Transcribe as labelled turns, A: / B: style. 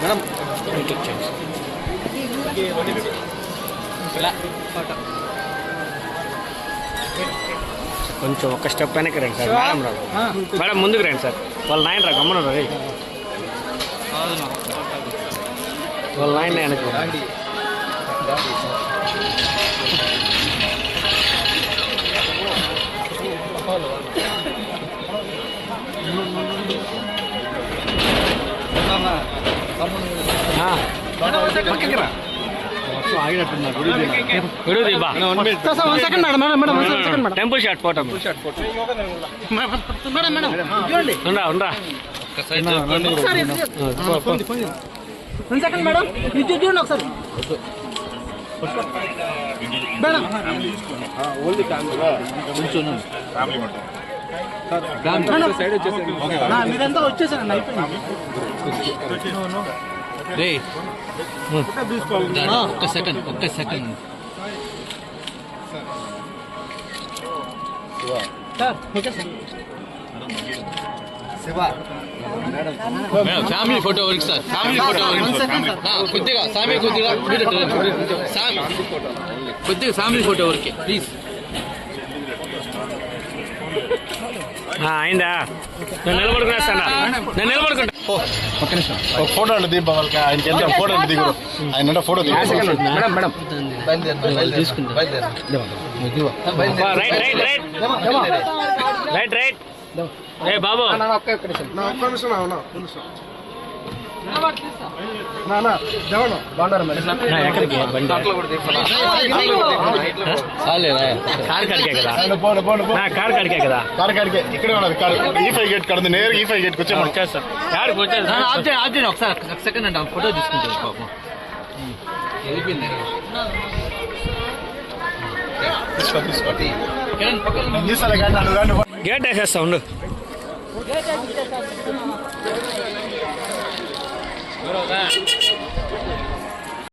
A: Madam కొంచెం ఒక step వెనక్కి రండి సార్. మేడం రా మేడం ముందుకు రండి సార్. వాళ్ళ నాయన రా గమ్మన రా వాళ్ళ నాయన వెనక్కి పక్కకి రా. టెంపుల్ షాట్ ఫోటో
B: మీరంతా వచ్చేసారండి అయిపోయింది. ఒక్క సెకండ్ ఫ్యామిలీ ఫోటో వరకు సార్. ఫ్యామిలీ ఫోటో కొద్దిగా ఫ్యామిలీ ఫోటో వరకే ప్లీజ్.
A: అయిందా? నేను నిలబడుకునేస్తాను. నేను నిలబడుకుంటా.
C: ఒక్క నిమిషం ఒక ఫోటో అంటే దీప వాళ్ళకి ఆయనకి వెళ్తే ఫోటో అంటే దిగురు. ఆయన ఫోటో
A: రైట్ రైట్. ఏ బాబు కార్ కడికే కదా. కార్ కడికే కదా.
C: కార్ కాడికే ఇక్కడే ఉన్నది. కార్ E5 గేట్ కడుతుంది. నేరుగా E5 గేట్కి వచ్చాము.
A: వచ్చేస్తాం. కారుకి వచ్చేది
B: ఒకసారి ఒక సెకండ్ అంటే ఫోటో తీసుకుంటాను పాపం.
A: గేట్ వేసేస్తా ఉండు.